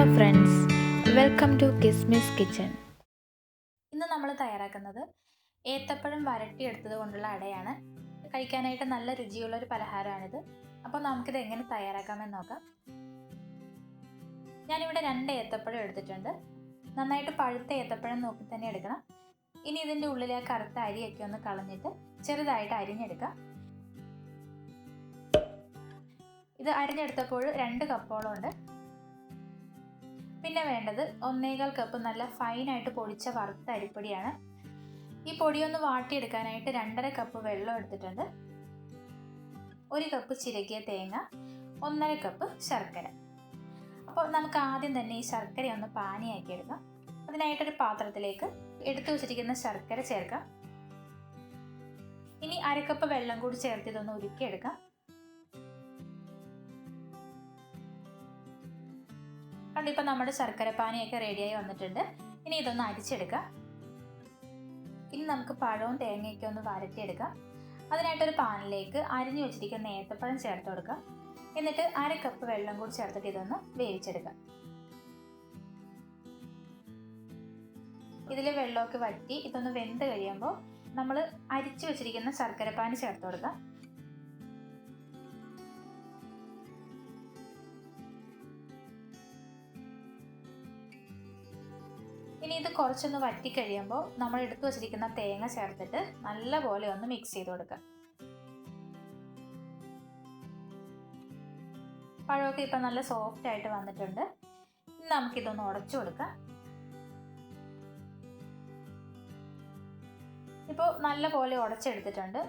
Hello friends, welcome to Kismis Kitchen. ഇന്ന് നമ്മൾ തയ്യാറാക്കുന്നത് ഏത്തപ്പഴം വരട്ടിയെടുത്തത് കൊണ്ടുള്ള അടയാണ്. കഴിക്കാനായിട്ട് നല്ല രുചിയുള്ള ഒരു പലഹാരമാണിത്. അപ്പോൾ നമുക്കിത് എങ്ങനെ തയ്യാറാക്കാമെന്ന് നോക്കാം. ഞാനിവിടെ 2 ഏത്തപ്പഴം എടുത്തിട്ടുണ്ട്. നന്നായിട്ട് പഴുത്ത ഏത്തപ്പഴം നോക്കി തന്നെ എടുക്കണം. ഇനി ഇതിൻ്റെ ഉള്ളിലെ കറുത്ത അരിയൊക്കെ ഒന്ന് കളഞ്ഞിട്ട് ചെറുതായിട്ട് അരിഞ്ഞെടുക്കാം. ഇത് അരിഞ്ഞെടുത്തപ്പോൾ 2 കപ്പോളം ഉണ്ട്. പിന്നെ വേണ്ടത് 1.25 കപ്പ് നല്ല ഫൈനായിട്ട് പൊടിച്ച വറുത്ത അരിപ്പൊടിയാണ്. ഈ പൊടിയൊന്ന് വാട്ടിയെടുക്കാനായിട്ട് 2.5 കപ്പ് വെള്ളം എടുത്തിട്ടുണ്ട്. 1 കപ്പ് ചിരകിയ തേങ്ങ, 1.5 കപ്പ് ശർക്കര. അപ്പോൾ നമുക്ക് ആദ്യം തന്നെ ഈ ശർക്കര ഒന്ന് പാനിയാക്കി എടുക്കാം. അതിനായിട്ടൊരു പാത്രത്തിലേക്ക് എടുത്തു വച്ചിരിക്കുന്ന ശർക്കര ചേർക്കാം. ഇനി 1/2 കപ്പ് വെള്ളം കൂടി ചേർത്ത് ഇതൊന്ന് ഉരുക്കിയെടുക്കാം. ഇപ്പോൾ നമ്മുടെ ശർക്കര പാനിയൊക്കെ റെഡിയായി വന്നിട്ടുണ്ട്. ഇനി ഇതൊന്ന് അരിച്ചെടുക്കാം. ഇനി നമുക്ക് പഴവും തേങ്ങയൊക്കെ ഒന്ന് വരട്ടിയെടുക്കാം. അതിനായിട്ടൊരു പാനിലേക്ക് അരിഞ്ഞു വെച്ചിരിക്കുന്ന ഏത്തപ്പഴം ചേർത്ത് കൊടുക്കാം. എന്നിട്ട് 1/2 കപ്പ് വെള്ളം കൂടി ചേർത്തിട്ട് ഇതൊന്ന് വേവിച്ചെടുക്കാം. ഇതിൽ വെള്ളമൊക്കെ വറ്റി ഇതൊന്ന് വെന്ത് കഴിയുമ്പോൾ നമ്മൾ അരിച്ചു വെച്ചിരിക്കുന്ന ശർക്കര പാനി ചേർത്ത് കൊടുക്കാം. ഇനി ഇത് കുറച്ചൊന്ന് വറ്റി കഴിയുമ്പോൾ നമ്മൾ എടുത്തു വച്ചിരിക്കുന്ന തേങ്ങ ചേർത്തിട്ട് നല്ലപോലെ ഒന്ന് മിക്സ് ചെയ്ത് കൊടുക്കാം. പഴമൊക്കെ ഇപ്പം നല്ല സോഫ്റ്റ് ആയിട്ട് വന്നിട്ടുണ്ട്. ഇനി നമുക്കിതൊന്ന് ഉടച്ചു കൊടുക്കാം. ഇപ്പോൾ നല്ലപോലെ ഉടച്ചെടുത്തിട്ടുണ്ട്.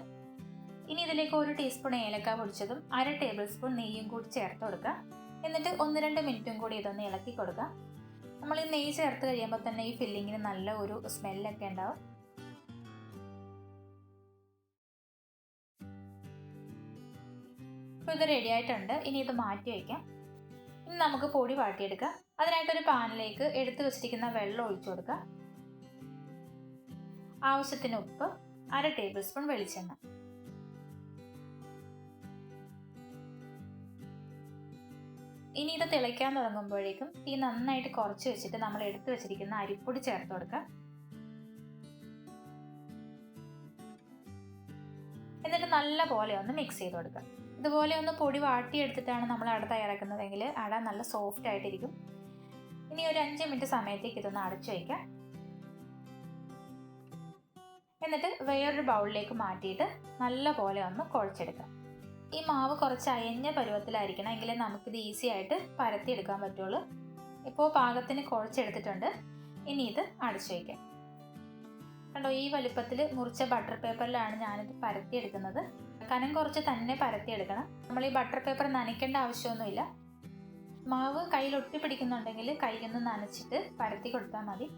ഇനി ഇതിലേക്ക് 1 ടീസ്പൂൺ ഏലക്ക പൊടിച്ചതും 1/2 ടേബിൾ സ്പൂൺ നെയ്യും കൂടി ചേർത്ത് കൊടുക്കാം. എന്നിട്ട് 1-2 മിനിറ്റും കൂടി ഇതൊന്ന് ഇളക്കി കൊടുക്കാം. നമ്മൾ ഈ നെയ്യ് ചേർത്ത് കഴിയുമ്പോൾ തന്നെ ഈ ഫില്ലിങ്ങിന് നല്ല ഒരു സ്മെല്ലൊക്കെ ഉണ്ടാവും. ഇപ്പോൾ ഇത് റെഡി ആയിട്ടുണ്ട്. ഇനി ഇത് മാറ്റി വയ്ക്കാം. ഇനി നമുക്ക് പൊടി വാട്ടിയെടുക്കാം. അതിനായിട്ടൊരു പാനിലേക്ക് എടുത്തു വെച്ചിരിക്കുന്ന വെള്ളം ഒഴിച്ചു കൊടുക്കാം. ആവശ്യത്തിന് ഉപ്പ്, 1/2 ടേബിൾ സ്പൂൺ വെളിച്ചെണ്ണ. ഇനി ഇത് തിളയ്ക്കാൻ തുടങ്ങുമ്പോഴേക്കും തീ നന്നായിട്ട് കുറച്ച് വെച്ചിട്ട് നമ്മൾ എടുത്തു വെച്ചിരിക്കുന്ന അരിപ്പൊടി ചേർത്ത് കൊടുക്കാം. എന്നിട്ട് നല്ല പോലെ ഒന്ന് മിക്സ് ചെയ്ത് കൊടുക്കാം. ഇതുപോലെ ഒന്ന് പൊടി വാട്ടിയെടുത്തിട്ടാണ് നമ്മൾ അട തയ്യാറാക്കുന്നതെങ്കിൽ അട നല്ല സോഫ്റ്റ് ആയിട്ടിരിക്കും. ഇനി ഒരു 5 മിനിറ്റ് സമയത്തേക്ക് ഇതൊന്ന് അടച്ചു വയ്ക്കാം. എന്നിട്ട് വേറൊരു ബൗളിലേക്ക് മാറ്റിയിട്ട് നല്ല പോലെ ഒന്ന് കുഴച്ചെടുക്കാം. ഈ മാവ് കുറച്ച് അയഞ്ഞ പരുവത്തിലായിരിക്കണം, എങ്കിലേ നമുക്കിത് ഈസി ആയിട്ട് പരത്തിയെടുക്കാൻ പറ്റുള്ളൂ. ഇപ്പോൾ പാകത്തിന് കുഴച്ചെടുത്തിട്ടുണ്ട്. ഇനി ഇത് അടച്ചു വയ്ക്കാം. കണ്ടോ, ഈ വലുപ്പത്തിൽ മുറിച്ച ബട്ടർ പേപ്പറിലാണ് ഞാനിത് പരത്തിയെടുക്കുന്നത്. കനം കുറച്ച് തന്നെ പരത്തിയെടുക്കണം. നമ്മൾ ഈ ബട്ടർ പേപ്പർ നനയ്ക്കേണ്ട ആവശ്യമൊന്നുമില്ല. മാവ് കയ്യിൽ ഒട്ടിപ്പിടിക്കുന്നുണ്ടെങ്കിൽ കൈയൊന്ന് നനച്ചിട്ട് പരത്തി കൊടുത്താൽ മതി.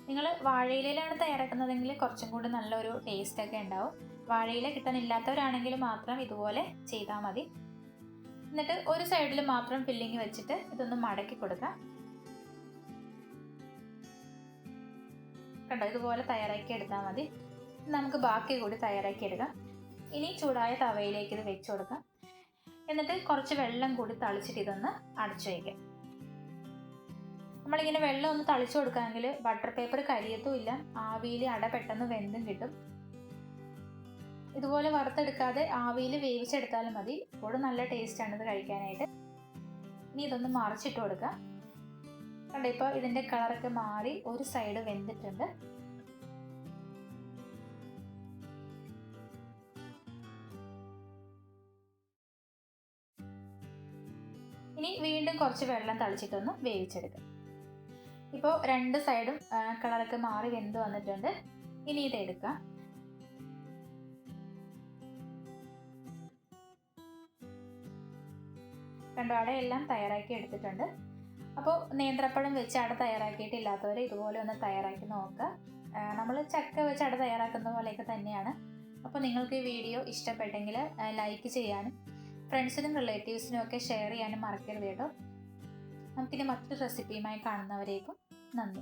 നിങ്ങൾ വാഴയിലയിലാണ് തയ്യാറാക്കുന്നതെങ്കിൽ കുറച്ചും കൂടി നല്ലൊരു ടേസ്റ്റൊക്കെ ഉണ്ടാവും. വാഴയില കിട്ടാനില്ലാത്തവരാണെങ്കിൽ മാത്രം ഇതുപോലെ ചെയ്താൽ മതി. എന്നിട്ട് ഒരു സൈഡിൽ മാത്രം ഫില്ലിങ് വെച്ചിട്ട് ഇതൊന്ന് മടക്കി കൊടുക്കാം. കണ്ടോ, ഇതുപോലെ തയ്യാറാക്കി എടുത്താൽ മതി. നമുക്ക് ബാക്കി കൂടി തയ്യാറാക്കി എടുക്കാം. ഇനി ചൂടായ തവയിലേക്ക് ഇത് വെച്ച് കൊടുക്കാം. എന്നിട്ട് കുറച്ച് വെള്ളം കൂടി തളിച്ചിട്ട് ഇതൊന്ന് അടച്ചു വയ്ക്കാം. നമ്മളിങ്ങനെ വെള്ളം ഒന്ന് തളിച്ചു കൊടുക്കാമെങ്കിൽ ബട്ടർ പേപ്പർ കരിയത്തും ഇല്ല, ആവിയിൽ അട പെട്ടെന്ന് വെന്തും കിട്ടും. ഇതുപോലെ വറുത്തെടുക്കാതെ ആവിയിൽ വേവിച്ചെടുത്താലും മതി. ഇപ്പോഴും നല്ല ടേസ്റ്റാണ് ഇത് കഴിക്കാനായിട്ട്. ഇനി ഇതൊന്ന് മറിച്ചിട്ട് കൊടുക്കാം. കണ്ടോ, ഇപ്പോൾ ഇതിൻ്റെ കളറൊക്കെ മാറി ഒരു സൈഡ് വെന്തിട്ടുണ്ട്. ഇനി വീണ്ടും കുറച്ച് വെള്ളം തളിച്ചിട്ടൊന്ന് വേവിച്ചെടുക്കാം. ഇപ്പോൾ 2 സൈഡും കളറൊക്കെ മാറി വെന്ത് വന്നിട്ടുണ്ട്. ഇനി ഇതെടുക്കാം. കണ്ടോ, അടയെല്ലാം തയ്യാറാക്കി എടുത്തിട്ടുണ്ട്. അപ്പോൾ നേന്ത്രപ്പഴം വെച്ച് അട തയ്യാറാക്കിയിട്ടില്ലാത്തവർ ഇതുപോലെ ഒന്ന് തയ്യാറാക്കി നോക്കുക. നമ്മൾ ചക്ക വെച്ച് അട തയ്യാറാക്കുന്ന പോലെയൊക്കെ തന്നെയാണ്. അപ്പോൾ നിങ്ങൾക്ക് ഈ വീഡിയോ ഇഷ്ടപ്പെട്ടെങ്കിൽ ലൈക്ക് ചെയ്യാനും ഫ്രണ്ട്സിനും റിലേറ്റീവ്സിനും ഒക്കെ ഷെയർ ചെയ്യാനും മറക്കരുത് കേട്ടോ. നമുക്കിനി മറ്റൊരു റെസിപ്പിയുമായി കാണുന്നവരേക്കും നന്ദി.